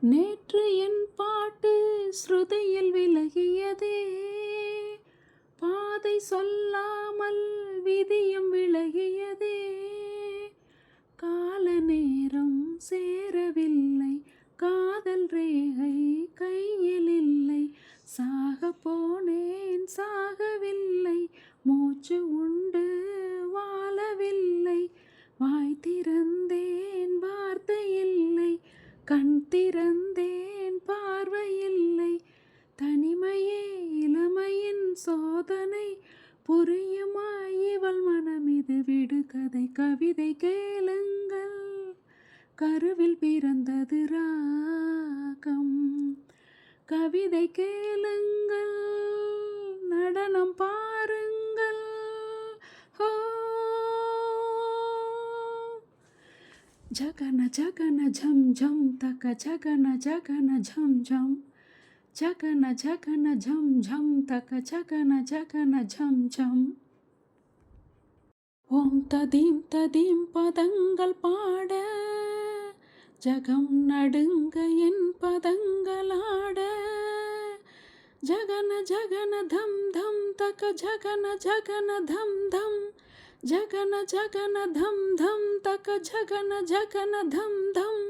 நேற்று என் பாட்டு ஸ்ருதியில் விலகியதே, பாதை சொல்லாமல் விதியும் விலகியதே. கால நேரம் சேரவில்லை, காதல் ரேகை கையில் இல்லை. சாக போனேன் சாகவில்லை, மூச்சு உண்டு வாழவில்லை. வாய் திறந்தேன் வார்த்தை இல்லை, கண் திறந்தேன் பார்வையில்லை. தனிமையே இளமையின் சோதனை, புரியுமா இவள் மனம் இது விடுகதை. கவிதை கேளுங்கள், கருவில் பிறந்தது ராகம். கவிதை கேளுங்கள், நடனம் பாருங்கள். ஹோ ஜகன ஜகன ஜம் ஜம் தக ஜகன ஜகன ஜம் ஜம். ஜகன ஜகன ஜம் ஜம் தக ஜகன ஜகன ஜம் ஜம். ஓம் ததீம் ததீம் பதங்கள் பாட, ஜகம் நடுங்க என் பதங்களாட. ஜகன ஜகன தம் தம் தக ஜகன ஜகன தம் தம். ஜகன ஜகன தம் தம் தக ஜகன ஜகன தம் தம்.